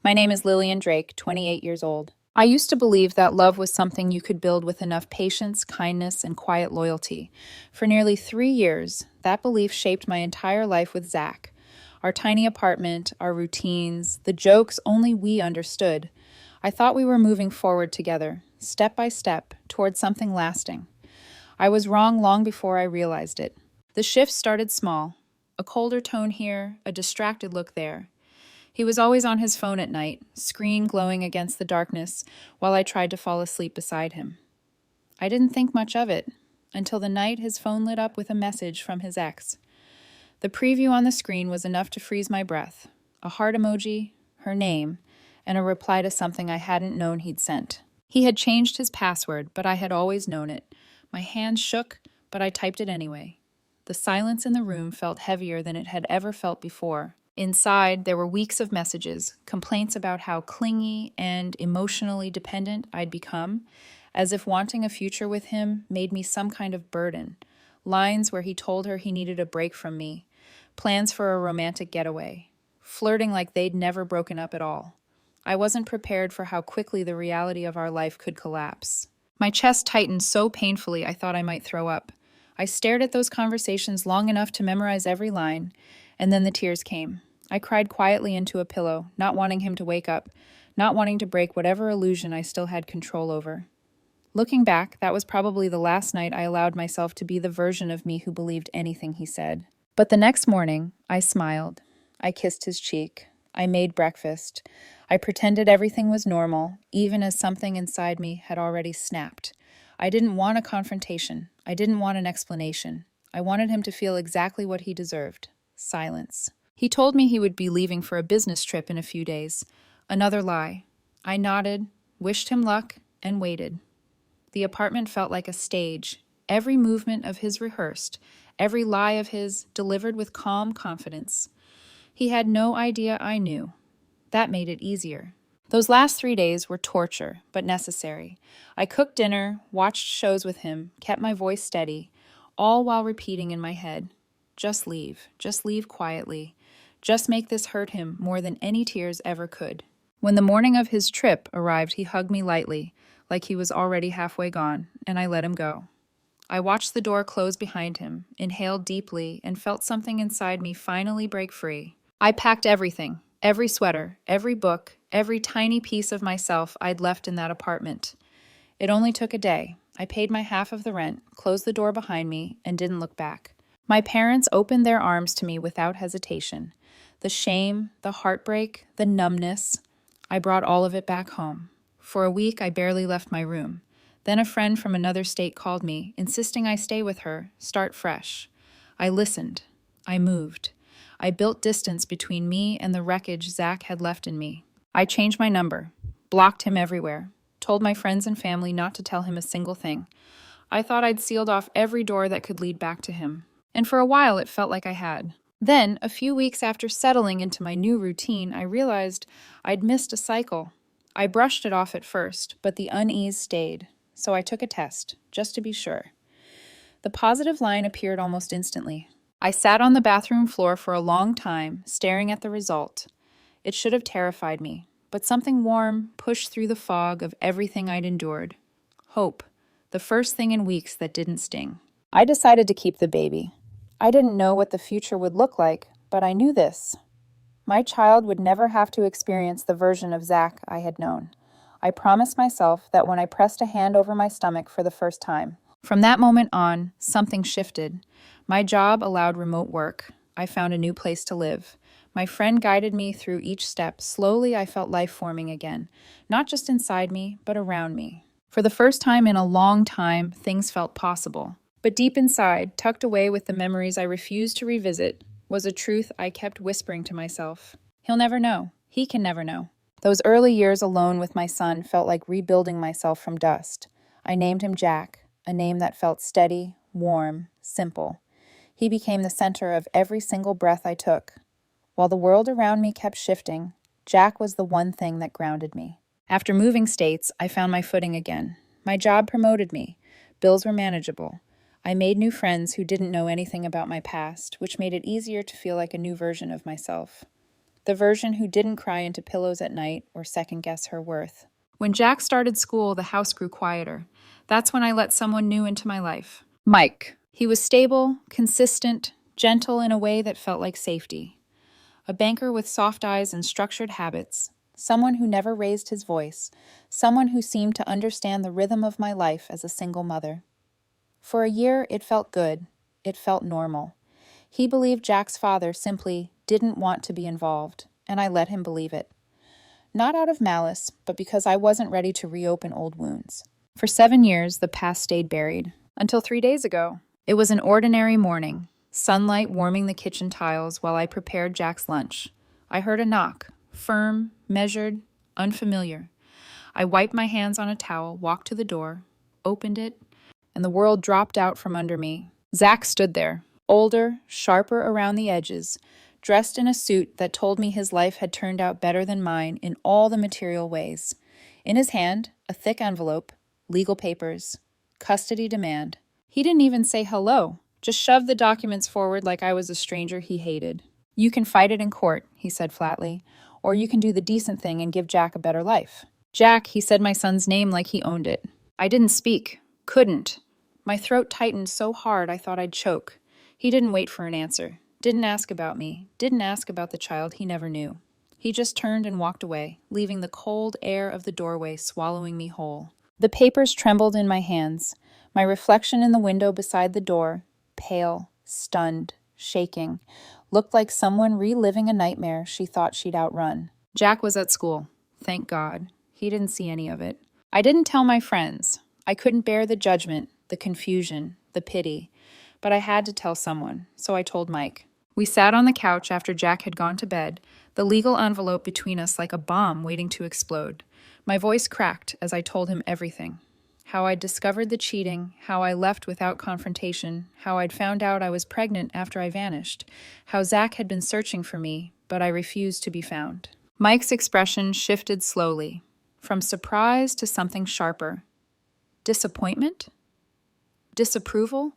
My name is Lillian Drake, 28 years old. I used to believe that love was something you could build with enough patience, kindness, and quiet loyalty. For nearly 3 years, that belief shaped my entire life with Zach. Our tiny apartment, our routines, the jokes only we understood. I thought we were moving forward together, step by step, towards something lasting. I was wrong long before I realized it. The shift started small. A colder tone here, a distracted look there. He was always on his phone at night, screen glowing against the darkness, while I tried to fall asleep beside him. I didn't think much of it, until the night his phone lit up with a message from his ex. The preview on the screen was enough to freeze my breath. A heart emoji, her name, and a reply to something I hadn't known he'd sent. He had changed his password, but I had always known it. My hands shook, but I typed it anyway. The silence in the room felt heavier than it had ever felt before. Inside, there were weeks of messages, complaints about how clingy and emotionally dependent I'd become, as if wanting a future with him made me some kind of burden. Lines where he told her he needed a break from me, plans for a romantic getaway, flirting like they'd never broken up at all. I wasn't prepared for how quickly the reality of our life could collapse. My chest tightened so painfully I thought I might throw up. I stared at those conversations long enough to memorize every line, and then the tears came. I cried quietly into a pillow, not wanting him to wake up, not wanting to break whatever illusion I still had control over. Looking back, that was probably the last night I allowed myself to be the version of me who believed anything he said. But the next morning, I smiled. I kissed his cheek. I made breakfast. I pretended everything was normal, even as something inside me had already snapped. I didn't want a confrontation. I didn't want an explanation. I wanted him to feel exactly what he deserved: silence. He told me he would be leaving for a business trip in a few days. Another lie. I nodded, wished him luck, and waited. The apartment felt like a stage. Every movement of his rehearsed, every lie of his delivered with calm confidence. He had no idea I knew. That made it easier. Those last 3 days were torture, but necessary. I cooked dinner, watched shows with him, kept my voice steady, all while repeating in my head, just leave quietly. Just make this hurt him more than any tears ever could. When the morning of his trip arrived, he hugged me lightly, like he was already halfway gone, and I let him go. I watched the door close behind him, inhaled deeply, and felt something inside me finally break free. I packed everything, every sweater, every book, every tiny piece of myself I'd left in that apartment. It only took a day. I paid my half of the rent, closed the door behind me, and didn't look back. My parents opened their arms to me without hesitation. The shame, the heartbreak, the numbness, I brought all of it back home. For a week, I barely left my room. Then a friend from another state called me, insisting I stay with her, start fresh. I listened. I moved. I built distance between me and the wreckage Zach had left in me. I changed my number, blocked him everywhere, told my friends and family not to tell him a single thing. I thought I'd sealed off every door that could lead back to him. And for a while, it felt like I had. Then, a few weeks after settling into my new routine, I realized I'd missed a cycle. I brushed it off at first, but the unease stayed, so I took a test, just to be sure. The positive line appeared almost instantly. I sat on the bathroom floor for a long time, staring at the result. It should have terrified me, but something warm pushed through the fog of everything I'd endured. Hope, the first thing in weeks that didn't sting. I decided to keep the baby. I didn't know what the future would look like, but I knew this. My child would never have to experience the version of Zach I had known. I promised myself that when I pressed a hand over my stomach for the first time. From that moment on, something shifted. My job allowed remote work. I found a new place to live. My friend guided me through each step. Slowly, I felt life forming again, not just inside me, but around me. For the first time in a long time, things felt possible. But deep inside, tucked away with the memories I refused to revisit, was a truth I kept whispering to myself. He'll never know. He can never know. Those early years alone with my son felt like rebuilding myself from dust. I named him Jack, a name that felt steady, warm, simple. He became the center of every single breath I took. While the world around me kept shifting, Jack was the one thing that grounded me. After moving states, I found my footing again. My job promoted me. Bills were manageable. I made new friends who didn't know anything about my past, which made it easier to feel like a new version of myself. the version who didn't cry into pillows at night or second guess her worth. When Jack started school, the house grew quieter. That's when I let someone new into my life. Mike. He was stable, consistent, gentle in a way that felt like safety. A banker with soft eyes and structured habits. Someone who never raised his voice. Someone who seemed to understand the rhythm of my life as a single mother. For a year, it felt good. It felt normal. He believed Jack's father simply didn't want to be involved, and I let him believe it. Not out of malice, but because I wasn't ready to reopen old wounds. For 7 years, the past stayed buried. Until 3 days ago. It was an ordinary morning, sunlight warming the kitchen tiles while I prepared Jack's lunch. I heard a knock, firm, measured, unfamiliar. I wiped my hands on a towel, walked to the door, opened it, and the world dropped out from under me. Zach stood there, older, sharper around the edges, dressed in a suit that told me his life had turned out better than mine in all the material ways. In his hand, a thick envelope, legal papers, custody demand. He didn't even say hello, just shoved the documents forward like I was a stranger he hated. You can fight it in court, he said flatly, or you can do the decent thing and give Jack a better life. Jack, he said my son's name like he owned it. I didn't speak, couldn't. My throat tightened so hard I thought I'd choke. He didn't wait for an answer, didn't ask about me, didn't ask about the child he never knew. He just turned and walked away, leaving the cold air of the doorway swallowing me whole. The papers trembled in my hands. My reflection in the window beside the door, pale, stunned, shaking, looked like someone reliving a nightmare she thought she'd outrun. Jack was at school. Thank God. He didn't see any of it. I didn't tell my friends. I couldn't bear the judgment, the confusion, the pity. But I had to tell someone, so I told Mike. We sat on the couch after Jack had gone to bed, the legal envelope between us like a bomb waiting to explode. My voice cracked as I told him everything. How I'd discovered the cheating, how I left without confrontation, how I'd found out I was pregnant after I vanished, how Zach had been searching for me, but I refused to be found. Mike's expression shifted slowly, from surprise to something sharper. Disappointment? Disapproval?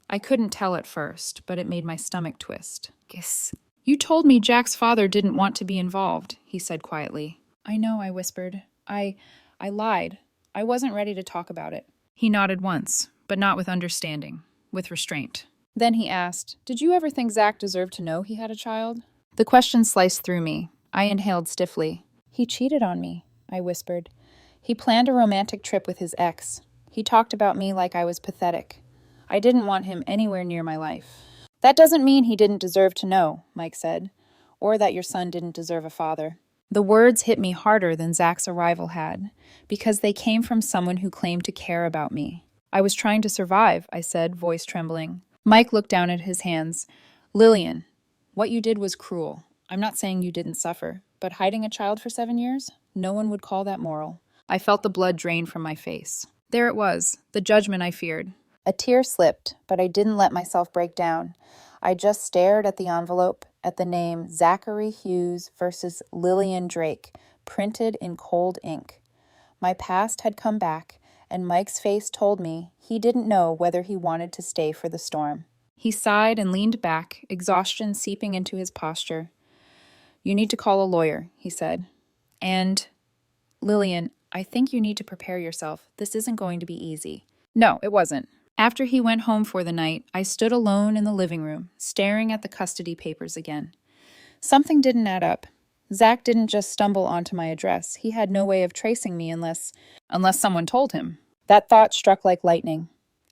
I couldn't tell at first, but it made my stomach twist. Yes. You told me Jack's father didn't want to be involved, he said quietly. I know, I whispered. I lied. I wasn't ready to talk about it. He nodded once, but not with understanding, with restraint. Then he asked, Did you ever think Zach deserved to know he had a child? The question sliced through me. I inhaled stiffly. He cheated on me, I whispered. He planned a romantic trip with his ex. He talked about me like I was pathetic. I didn't want him anywhere near my life. That doesn't mean he didn't deserve to know, Mike said, or that your son didn't deserve a father. The words hit me harder than Zach's arrival had, because they came from someone who claimed to care about me. I was trying to survive, I said, voice trembling. Mike looked down at his hands. Lillian, what you did was cruel. I'm not saying you didn't suffer, but hiding a child for 7 years? No one would call that moral. I felt the blood drain from my face. There it was, the judgment I feared. A tear slipped, but I didn't let myself break down. I just stared at the envelope, at the name Zachary Hughes versus Lillian Drake, printed in cold ink. My past had come back, and Mike's face told me he didn't know whether he wanted to stay for the storm. He sighed and leaned back, exhaustion seeping into his posture. You need to call a lawyer, he said. And, Lillian, I think you need to prepare yourself. This isn't going to be easy. No, it wasn't. After he went home for the night, I stood alone in the living room, staring at the custody papers again. Something didn't add up. Zach didn't just stumble onto my address. He had no way of tracing me unless someone told him. That thought struck like lightning.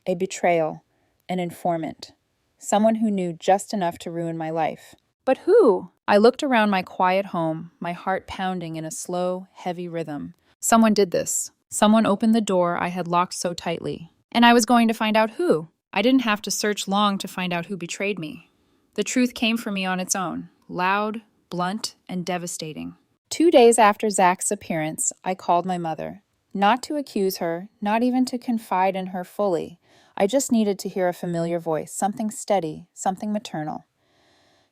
A betrayal. An informant. Someone who knew just enough to ruin my life. But who? I looked around my quiet home, my heart pounding in a slow, heavy rhythm. Someone did this. Someone opened the door I had locked so tightly. And I was going to find out who. I didn't have to search long to find out who betrayed me. The truth came for me on its own, loud, blunt, and devastating. 2 days after Zach's appearance, I called my mother. Not to accuse her, not even to confide in her fully. I just needed to hear a familiar voice, something steady, something maternal.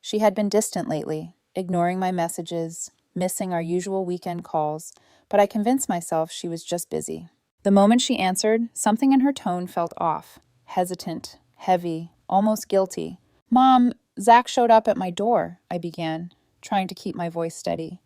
She had been distant lately, ignoring my messages, missing our usual weekend calls, but I convinced myself she was just busy. The moment she answered, something in her tone felt off, hesitant, heavy, almost guilty. Mom, Zach showed up at my door, I began. trying to keep my voice steady.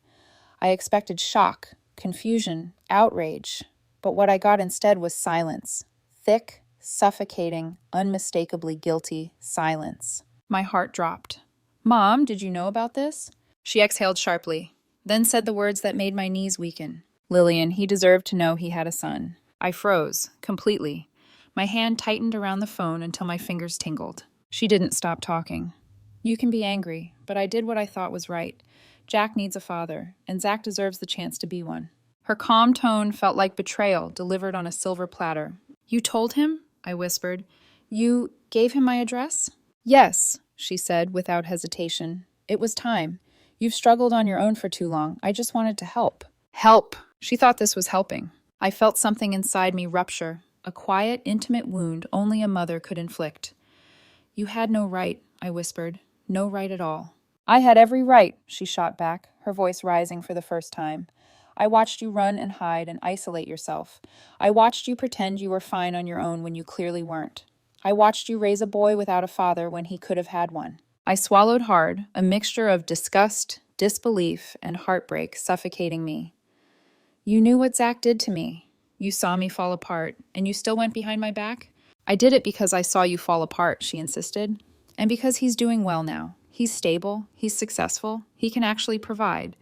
I expected shock, confusion, outrage, but what I got instead was silence. Thick, suffocating, unmistakably guilty silence. My heart dropped. "Mom, did you know about this?" She exhaled sharply, then said the words that made my knees weaken. "Lillian, he deserved to know he had a son." I froze, completely. My hand tightened around the phone until my fingers tingled. She didn't stop talking. "You can be angry, but I did what I thought was right. Jack needs a father, and Zach deserves the chance to be one." Her calm tone felt like betrayal delivered on a silver platter. "You told him?" I whispered. "You gave him my address?" "Yes," she said without hesitation. "It was time. You've struggled on your own for too long. I just wanted to help." Help! She thought this was helping. I felt something inside me rupture, a quiet, intimate wound only a mother could inflict. "You had no right," I whispered. "No right at all." "I had every right," she shot back, her voice rising for the first time. "I watched you run and hide and isolate yourself. I watched you pretend you were fine on your own when you clearly weren't. I watched you raise a boy without a father when he could have had one." I swallowed hard, a mixture of disgust, disbelief, and heartbreak suffocating me. "You knew what Zach did to me. You saw me fall apart, and you still went behind my back?" "I did it because I saw you fall apart," she insisted. "And because he's doing well now. He's stable, he's successful, he can actually provide.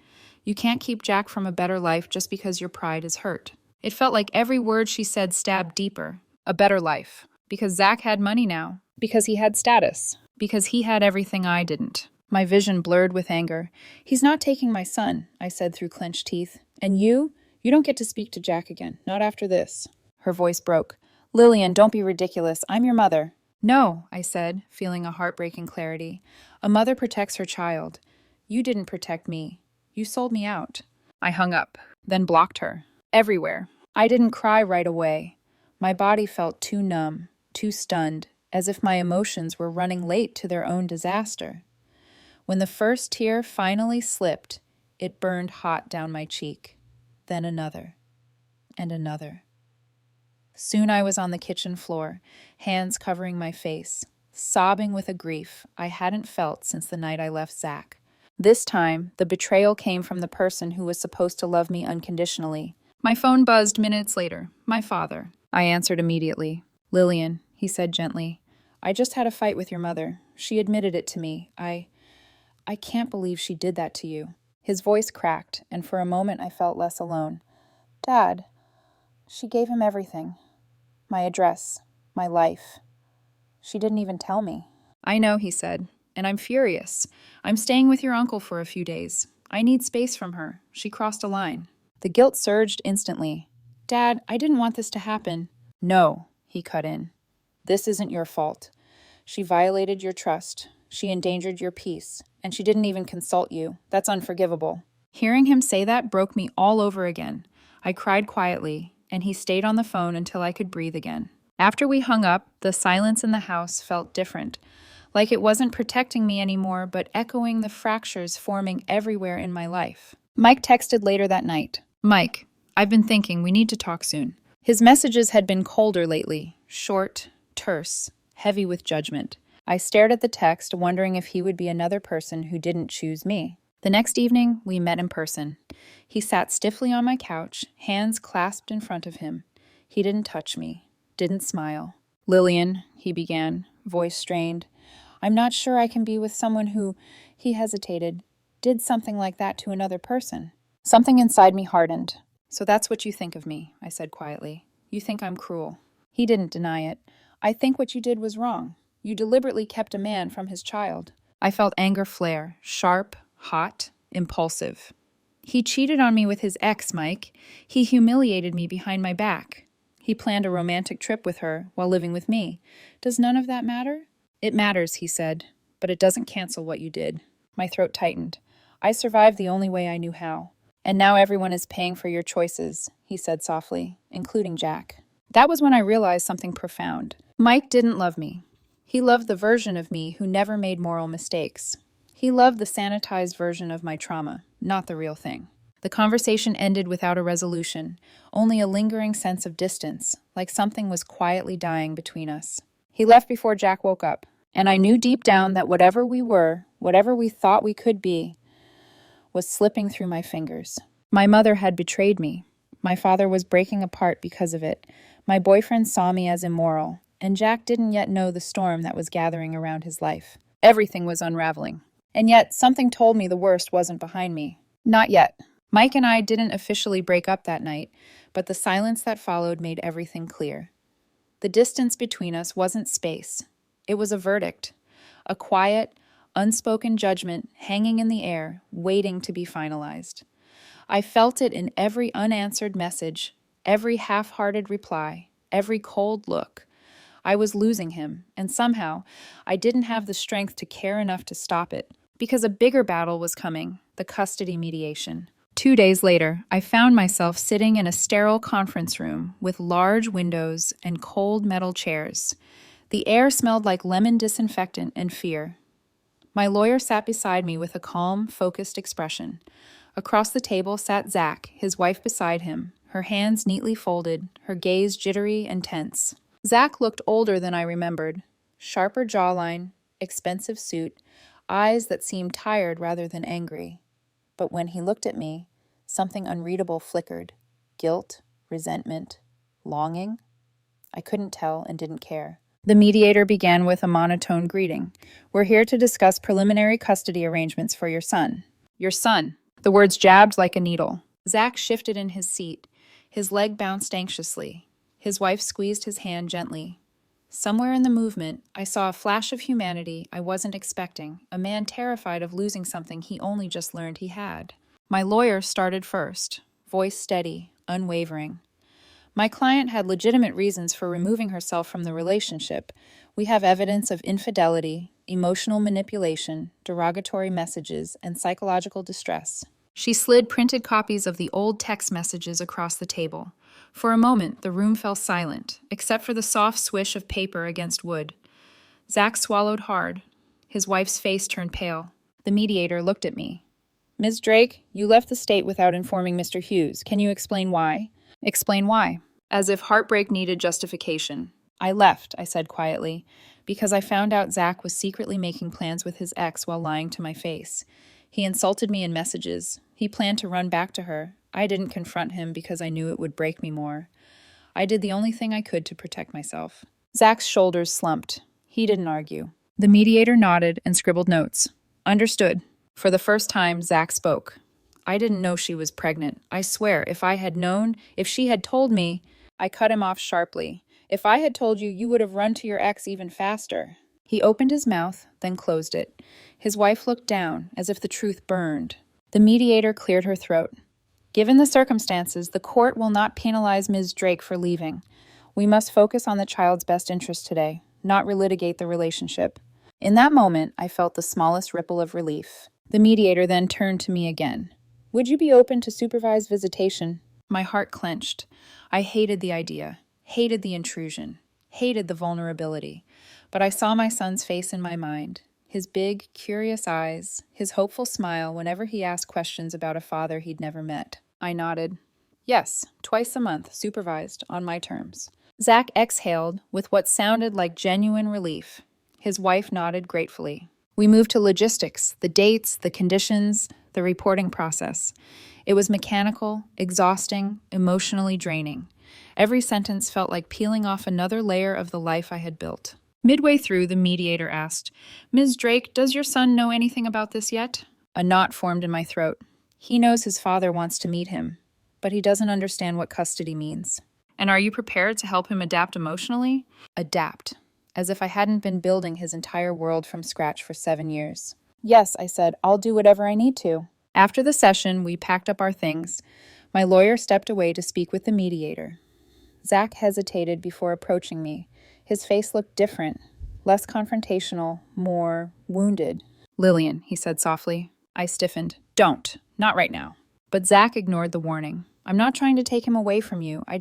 You can't keep Jack from a better life just because your pride is hurt." It felt like every word she said stabbed deeper. A better life. Because Zach had money now. Because he had status. Because he had everything I didn't. My vision blurred with anger. "He's not taking my son," I said through clenched teeth. "And you don't get to speak to Jack again. Not after this." Her voice broke. "Lillian, don't be ridiculous. I'm your mother." "No," I said, feeling a heartbreaking clarity. "A mother protects her child. You didn't protect me. You sold me out." I hung up, then blocked her. Everywhere. I didn't cry right away. My body felt too numb, too stunned, as if my emotions were running late to their own disaster. When the first tear finally slipped, it burned hot down my cheek. Then another. And another. Soon I was on the kitchen floor, hands covering my face, sobbing with a grief I hadn't felt since the night I left Zach. This time, the betrayal came from the person who was supposed to love me unconditionally. My phone buzzed minutes later. My father. I answered immediately. "Lillian," he said gently, "I just had a fight with your mother. She admitted it to me. I can't believe she did that to you." His voice cracked, and for a moment I felt less alone. "Dad, she gave him everything. My address, my life. She didn't even tell me." "I know," he said, "and I'm furious. I'm staying with your uncle for a few days. I need space from her. She crossed a line." The guilt surged instantly. "Dad, I didn't want this to happen." "No," he cut in. "This isn't your fault. She violated your trust. She endangered your peace. And she didn't even consult you. That's unforgivable." Hearing him say that broke me all over again. I cried quietly, and he stayed on the phone until I could breathe again. After we hung up, the silence in the house felt different, like it wasn't protecting me anymore, but echoing the fractures forming everywhere in my life. Mike texted later that night. "Mike, I've been thinking we need to talk soon." His messages had been colder lately, short, terse, heavy with judgment. I stared at the text, wondering if he would be another person who didn't choose me. The next evening, we met in person. He sat stiffly on my couch, hands clasped in front of him. He didn't touch me, didn't smile. "Lillian," he began, voice strained, "I'm not sure I can be with someone who," he hesitated, "did something like that to another person." Something inside me hardened. "So that's what you think of me," I said quietly. "You think I'm cruel." He didn't deny it. "I think what you did was wrong. You deliberately kept a man from his child." I felt anger flare, sharp, hot, impulsive. "He cheated on me with his ex, Mike. He humiliated me behind my back. He planned a romantic trip with her while living with me. Does none of that matter?" "It matters," he said, "but it doesn't cancel what you did." My throat tightened. "I survived the only way I knew how. And now everyone is paying for your choices," he said softly, "including Jack." That was when I realized something profound. Mike didn't love me. He loved the version of me who never made moral mistakes. He loved the sanitized version of my trauma, not the real thing. The conversation ended without a resolution, only a lingering sense of distance, like something was quietly dying between us. He left before Jack woke up, and I knew deep down that whatever we were, whatever we thought we could be, was slipping through my fingers. My mother had betrayed me. My father was breaking apart because of it. My boyfriend saw me as immoral, and Jack didn't yet know the storm that was gathering around his life. Everything was unraveling. And yet, something told me the worst wasn't behind me. Not yet. Mike and I didn't officially break up that night, but the silence that followed made everything clear. The distance between us wasn't space. It was a verdict. A quiet, unspoken judgment hanging in the air, waiting to be finalized. I felt it in every unanswered message, every half-hearted reply, every cold look. I was losing him, and somehow I didn't have the strength to care enough to stop it, because a bigger battle was coming, the custody mediation. 2 days later, I found myself sitting in a sterile conference room with large windows and cold metal chairs. The air smelled like lemon disinfectant and fear. My lawyer sat beside me with a calm, focused expression. Across the table sat Zach, his wife beside him, her hands neatly folded, her gaze jittery and tense. Zach looked older than I remembered. Sharper jawline, expensive suit, eyes that seemed tired rather than angry. But when he looked at me, something unreadable flickered. Guilt, resentment, longing? I couldn't tell and didn't care. The mediator began with a monotone greeting. "We're here to discuss preliminary custody arrangements for your son." Your son. The words jabbed like a needle. Zach shifted in his seat. His leg bounced anxiously. His wife squeezed his hand gently. Somewhere in the movement, I saw a flash of humanity I wasn't expecting, a man terrified of losing something he only just learned he had. My lawyer started first, voice steady, unwavering. My client had legitimate reasons for removing herself from the relationship. We have evidence of infidelity, emotional manipulation, derogatory messages, and psychological distress. She slid printed copies of the old text messages across the table. For a moment, the room fell silent, except for the soft swish of paper against wood. Zach swallowed hard. His wife's face turned pale. The mediator looked at me. "Ms. Drake, you left the state without informing Mr. Hughes. Can you explain why?" "Explain why?" As if heartbreak needed justification. "I left," I said quietly, "because I found out Zach was secretly making plans with his ex while lying to my face. He insulted me in messages. He planned to run back to her. I didn't confront him because I knew it would break me more. I did the only thing I could to protect myself." Zach's shoulders slumped. He didn't argue. The mediator nodded and scribbled notes. "Understood." For the first time, Zach spoke. "I didn't know she was pregnant. I swear, if I had known, if she had told me—" I cut him off sharply. "If I had told you, you would have run to your ex even faster." He opened his mouth, then closed it. His wife looked down, as if the truth burned. The mediator cleared her throat. "Given the circumstances, the court will not penalize Ms. Drake for leaving. We must focus on the child's best interest today, not relitigate the relationship." In that moment, I felt the smallest ripple of relief. The mediator then turned to me again. "Would you be open to supervised visitation?" My heart clenched. I hated the idea, hated the intrusion, hated the vulnerability. But I saw my son's face in my mind, his big, curious eyes, his hopeful smile whenever he asked questions about a father he'd never met. I nodded. "Yes, twice a month, supervised, on my terms." Zach exhaled with what sounded like genuine relief. His wife nodded gratefully. We moved to logistics, the dates, the conditions, the reporting process. It was mechanical, exhausting, emotionally draining. Every sentence felt like peeling off another layer of the life I had built. Midway through, the mediator asked, "Ms. Drake, does your son know anything about this yet?" A knot formed in my throat. He knows his father wants to meet him, but he doesn't understand what custody means. "And are you prepared to help him adapt emotionally?" Adapt. As if I hadn't been building his entire world from scratch for 7 years. "Yes," I said, "I'll do whatever I need to." After the session, we packed up our things. My lawyer stepped away to speak with the mediator. Zach hesitated before approaching me. His face looked different, less confrontational, more wounded. "Lillian," he said softly. I stiffened. "Don't. Not right now." But Zach ignored the warning. "I'm not trying to take him away from you. I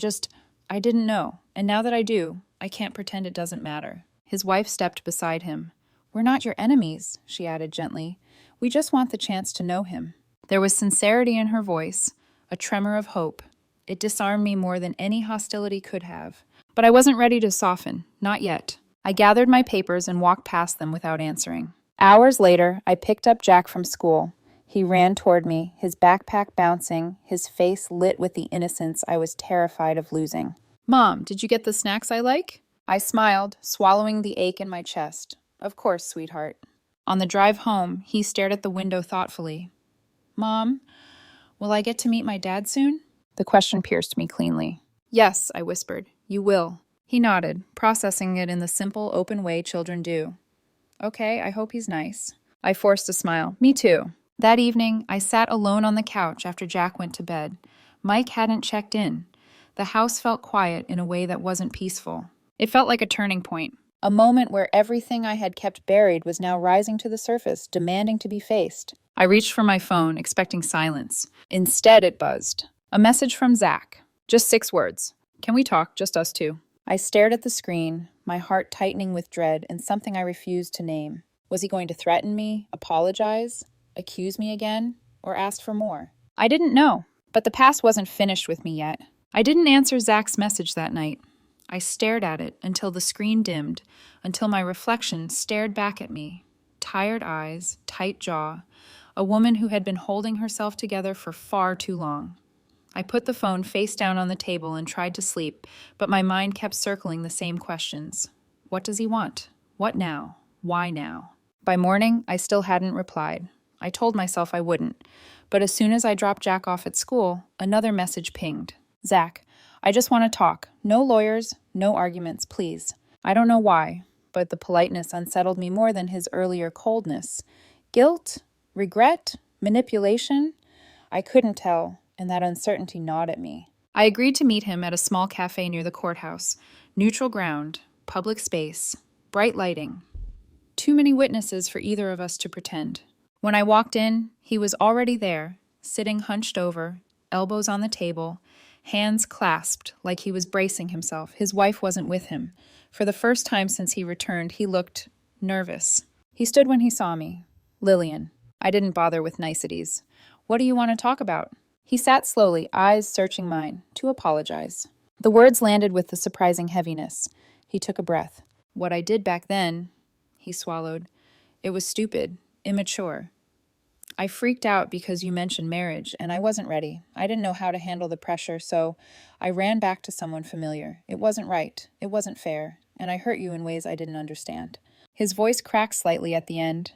didn't know. And now that I do, I can't pretend it doesn't matter." His wife stepped beside him. "We're not your enemies," she added gently. "We just want the chance to know him." There was sincerity in her voice, a tremor of hope. It disarmed me more than any hostility could have. But I wasn't ready to soften, not yet. I gathered my papers and walked past them without answering. Hours later, I picked up Jack from school. He ran toward me, his backpack bouncing, his face lit with the innocence I was terrified of losing. "Mom, did you get the snacks I like?" I smiled, swallowing the ache in my chest. "Of course, sweetheart." On the drive home, he stared at the window thoughtfully. "Mom, will I get to meet my dad soon?" The question pierced me cleanly. "Yes," I whispered. "You will." He nodded, processing it in the simple, open way children do. "Okay, I hope he's nice." I forced a smile. "Me too." That evening, I sat alone on the couch after Jack went to bed. Mike hadn't checked in. The house felt quiet in a way that wasn't peaceful. It felt like a turning point, a moment where everything I had kept buried was now rising to the surface, demanding to be faced. I reached for my phone, expecting silence. Instead, it buzzed. A message from Zach. Just 6 words. "Can we talk, just us two?" I stared at the screen, my heart tightening with dread and something I refused to name. Was he going to threaten me, apologize, accuse me again, or ask for more? I didn't know, but the past wasn't finished with me yet. I didn't answer Zach's message that night. I stared at it until the screen dimmed, until my reflection stared back at me. Tired eyes, tight jaw, a woman who had been holding herself together for far too long. I put the phone face down on the table and tried to sleep, but my mind kept circling the same questions. What does he want? What now? Why now? By morning, I still hadn't replied. I told myself I wouldn't, but as soon as I dropped Jack off at school, another message pinged. "Zach, I just want to talk. No lawyers, no arguments, please." I don't know why, but the politeness unsettled me more than his earlier coldness. Guilt? Regret? Manipulation? I couldn't tell, and that uncertainty gnawed at me. I agreed to meet him at a small cafe near the courthouse. Neutral ground, public space, bright lighting. Too many witnesses for either of us to pretend. When I walked in, he was already there, sitting hunched over, elbows on the table, hands clasped like he was bracing himself. His wife wasn't with him. For the first time since he returned, he looked nervous. He stood when he saw me. "Lillian." I didn't bother with niceties. "What do you want to talk about?" He sat slowly, eyes searching mine, to apologize. The words landed with a surprising heaviness. He took a breath. "What I did back then," he swallowed. "It was stupid, immature. I freaked out because you mentioned marriage, and I wasn't ready. I didn't know how to handle the pressure, so I ran back to someone familiar. It wasn't right. It wasn't fair. And I hurt you in ways I didn't understand." His voice cracked slightly at the end.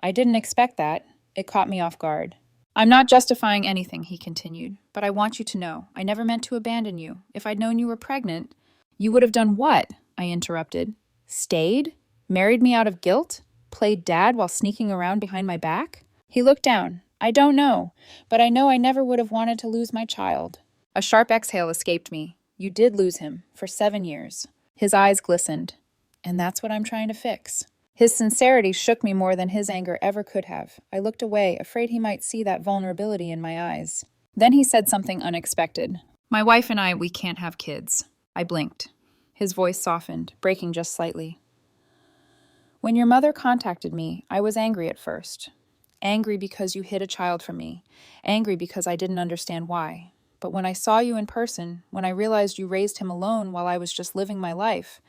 "I didn't expect that. It caught me off guard." "I'm not justifying anything," he continued, "but I want you to know, I never meant to abandon you. If I'd known you were pregnant—" "You would have done what?" I interrupted. "Stayed? Married me out of guilt? Played dad while sneaking around behind my back?" He looked down. "I don't know, but I know I never would have wanted to lose my child." A sharp exhale escaped me. "You did lose him, for 7 years. His eyes glistened. "And that's what I'm trying to fix." His sincerity shook me more than his anger ever could have. I looked away, afraid he might see that vulnerability in my eyes. Then he said something unexpected. "My wife and I, we can't have kids." I blinked. His voice softened, breaking just slightly. "When your mother contacted me, I was angry at first. Angry because you hid a child from me. Angry because I didn't understand why. But when I saw you in person, when I realized you raised him alone while I was just living my life,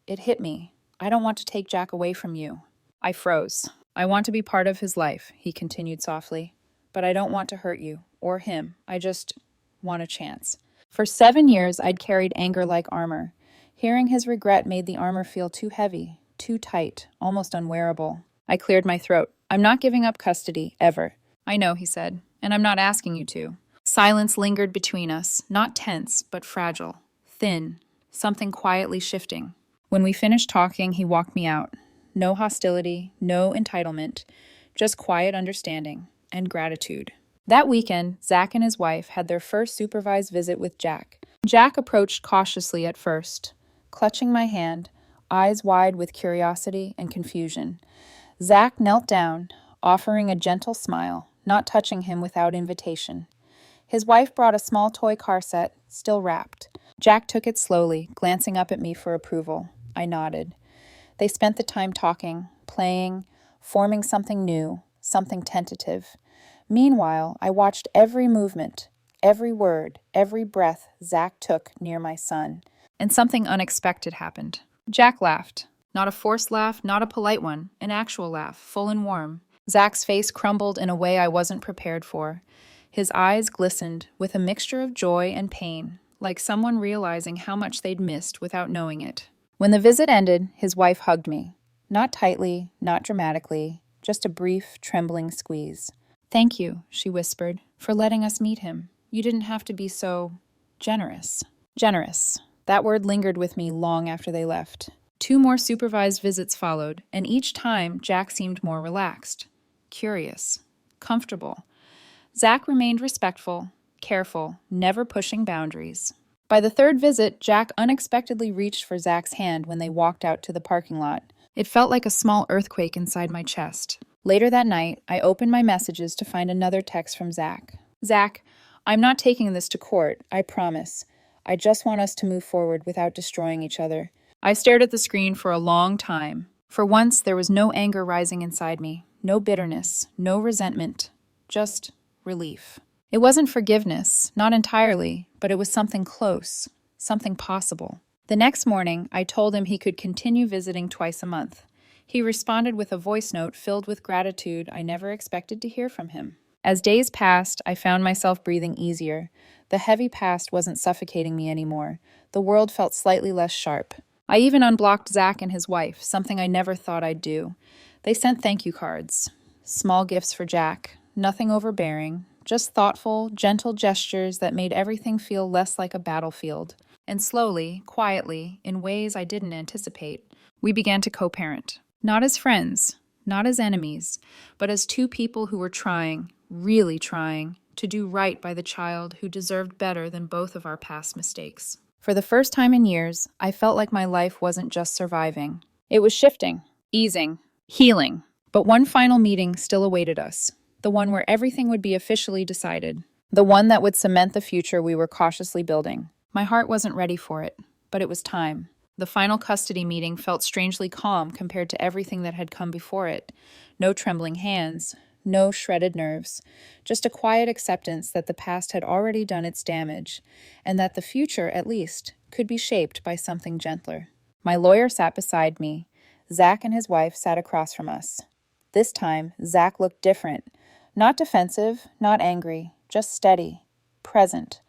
it hit me. I don't want to take Jack away from you." I froze. "I want to be part of his life," he continued softly. "But I don't want to hurt you, or him. I just want a chance." For 7 years, I'd carried anger like armor. Hearing his regret made the armor feel too heavy, too tight, almost unwearable. I cleared my throat. "I'm not giving up custody, ever." "I know," he said, "and I'm not asking you to." Silence lingered between us, not tense, but fragile, thin, something quietly shifting. When we finished talking, he walked me out. No hostility, no entitlement, just quiet understanding and gratitude. That weekend, Zach and his wife had their first supervised visit with Jack. Jack approached cautiously at first, clutching my hand, eyes wide with curiosity and confusion. Zach knelt down, offering a gentle smile, not touching him without invitation. His wife brought a small toy car set, still wrapped. Jack took it slowly, glancing up at me for approval. I nodded. They spent the time talking, playing, forming something new, something tentative. Meanwhile, I watched every movement, every word, every breath Zach took near my son. And something unexpected happened. Jack laughed. Not a forced laugh, not a polite one, an actual laugh, full and warm. Zach's face crumbled in a way I wasn't prepared for. His eyes glistened with a mixture of joy and pain, like someone realizing how much they'd missed without knowing it. When the visit ended, his wife hugged me. Not tightly, not dramatically, just a brief, trembling squeeze. "Thank you," she whispered, "for letting us meet him. You didn't have to be so generous." Generous. That word lingered with me long after they left. 2 more supervised visits followed, and each time Jack seemed more relaxed, curious, comfortable. Zach remained respectful, careful, never pushing boundaries. By the 3rd visit, Jack unexpectedly reached for Zach's hand when they walked out to the parking lot. It felt like a small earthquake inside my chest. Later that night, I opened my messages to find another text from Zach. "Zach, I'm not taking this to court, I promise. I just want us to move forward without destroying each other." I stared at the screen for a long time. For once, there was no anger rising inside me, no bitterness, no resentment, just relief. It wasn't forgiveness, not entirely, but it was something close, something possible. The next morning, I told him he could continue visiting twice a month. He responded with a voice note filled with gratitude I never expected to hear from him. As days passed, I found myself breathing easier. The heavy past wasn't suffocating me anymore. The world felt slightly less sharp. I even unblocked Zach and his wife, something I never thought I'd do. They sent thank you cards. Small gifts for Jack, nothing overbearing, just thoughtful, gentle gestures that made everything feel less like a battlefield. And slowly, quietly, in ways I didn't anticipate, we began to co-parent. Not as friends, not as enemies, but as 2 people who were trying, really trying, to do right by the child who deserved better than both of our past mistakes. For the first time in years, I felt like my life wasn't just surviving. It was shifting, easing, healing. But one final meeting still awaited us. The one where everything would be officially decided. The one that would cement the future we were cautiously building. My heart wasn't ready for it, but it was time. The final custody meeting felt strangely calm compared to everything that had come before it. No trembling hands, no shredded nerves, just a quiet acceptance that the past had already done its damage, and that the future, at least, could be shaped by something gentler. My lawyer sat beside me. Zach and his wife sat across from us. This time, Zach looked different. Not defensive, not angry, just steady, present.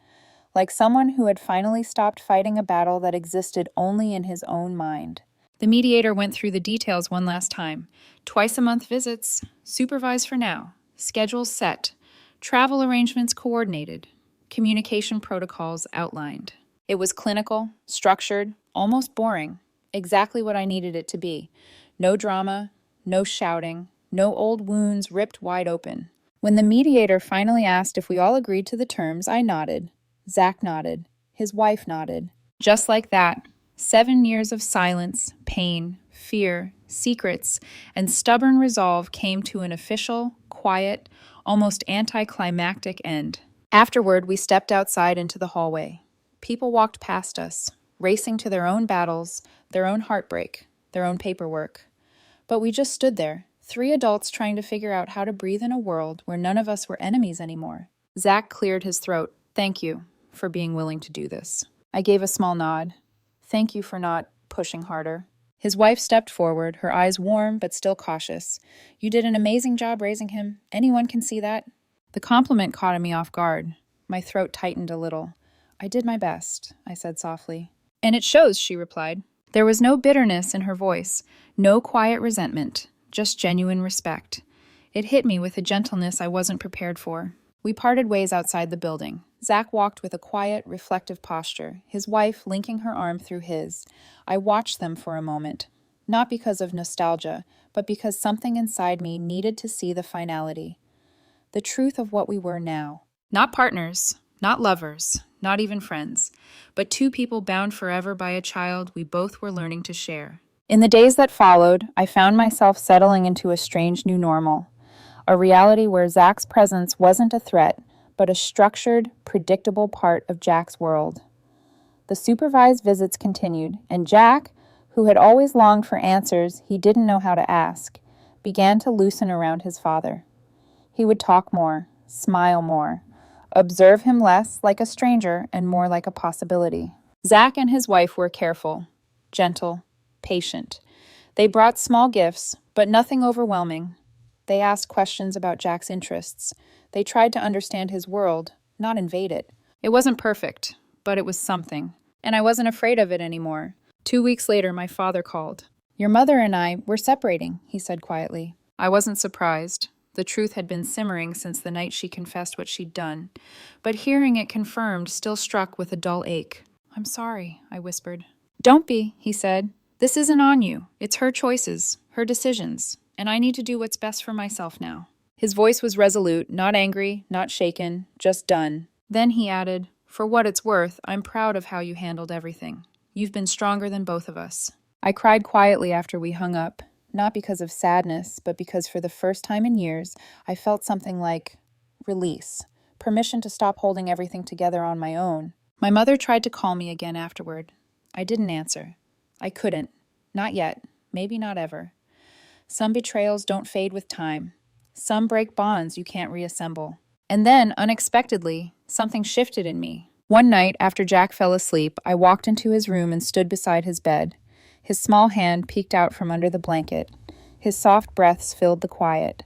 Like someone who had finally stopped fighting a battle that existed only in his own mind. The mediator went through the details one last time. Twice-a-month visits, supervised for now, schedules set, travel arrangements coordinated, communication protocols outlined. It was clinical, structured, almost boring, exactly what I needed it to be. No drama, no shouting, no old wounds ripped wide open. When the mediator finally asked if we all agreed to the terms, I nodded. Zach nodded. His wife nodded. Just like that, 7 years of silence, pain, fear, secrets, and stubborn resolve came to an official, quiet, almost anticlimactic end. Afterward, we stepped outside into the hallway. People walked past us, racing to their own battles, their own heartbreak, their own paperwork. But we just stood there, 3 adults trying to figure out how to breathe in a world where none of us were enemies anymore. Zach cleared his throat. "Thank you for being willing to do this." I gave a small nod. "Thank you for not pushing harder." His wife stepped forward, her eyes warm but still cautious. "You did an amazing job raising him. Anyone can see that." The compliment caught me off guard. My throat tightened a little. "I did my best," I said softly. "And it shows," she replied. There was no bitterness in her voice, no quiet resentment, just genuine respect. It hit me with a gentleness I wasn't prepared for. We parted ways outside the building. Zach walked with a quiet, reflective posture, his wife linking her arm through his. I watched them for a moment, not because of nostalgia, but because something inside me needed to see the finality, the truth of what we were now. Not partners, not lovers, not even friends, but 2 people bound forever by a child we both were learning to share. In the days that followed, I found myself settling into a strange new normal, a reality where Zach's presence wasn't a threat, but a structured, predictable part of Jack's world. The supervised visits continued, and Jack, who had always longed for answers he didn't know how to ask, began to loosen around his father. He would talk more, smile more, observe him less like a stranger and more like a possibility. Zach and his wife were careful, gentle, patient. They brought small gifts, but nothing overwhelming. They asked questions about Jack's interests. They tried to understand his world, not invade it. It wasn't perfect, but it was something. And I wasn't afraid of it anymore. 2 weeks later, my father called. "Your mother and I, we're separating," he said quietly. I wasn't surprised. The truth had been simmering since the night she confessed what she'd done. But hearing it confirmed still struck with a dull ache. "I'm sorry," I whispered. "Don't be," he said. "This isn't on you. It's her choices, her decisions, and I need to do what's best for myself now." His voice was resolute, not angry, not shaken, just done. Then he added, "For what it's worth, I'm proud of how you handled everything. You've been stronger than both of us." I cried quietly after we hung up, not because of sadness, but because for the first time in years, I felt something like release, permission to stop holding everything together on my own. My mother tried to call me again afterward. I didn't answer. I couldn't. Not yet. Maybe not ever. Some betrayals don't fade with time. Some break bonds you can't reassemble. And then, unexpectedly, something shifted in me. One night, after Jack fell asleep, I walked into his room and stood beside his bed. His small hand peeked out from under the blanket. His soft breaths filled the quiet.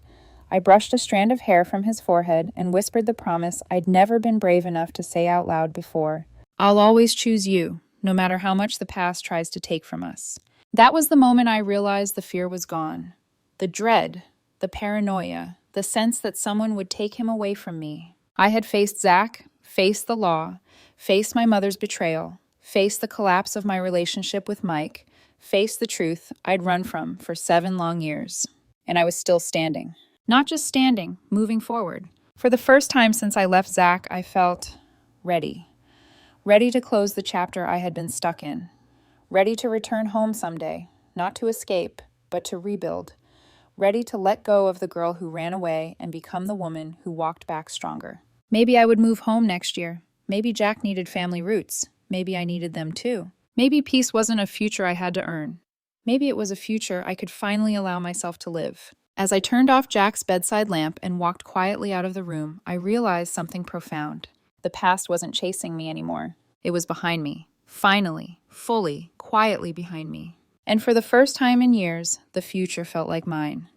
I brushed a strand of hair from his forehead and whispered the promise I'd never been brave enough to say out loud before. "I'll always choose you, no matter how much the past tries to take from us." That was the moment I realized the fear was gone. The dread, the paranoia, the sense that someone would take him away from me. I had faced Zach, faced the law, faced my mother's betrayal, faced the collapse of my relationship with Mike, faced the truth I'd run from for 7 long years. And I was still standing. Not just standing, moving forward. For the first time since I left Zach, I felt ready. Ready to close the chapter I had been stuck in. Ready to return home someday, not to escape, but to rebuild. Ready to let go of the girl who ran away and become the woman who walked back stronger. Maybe I would move home next year. Maybe Jack needed family roots. Maybe I needed them too. Maybe peace wasn't a future I had to earn. Maybe it was a future I could finally allow myself to live. As I turned off Jack's bedside lamp and walked quietly out of the room, I realized something profound. The past wasn't chasing me anymore. It was behind me. Finally, fully, quietly behind me. And for the first time in years, the future felt like mine.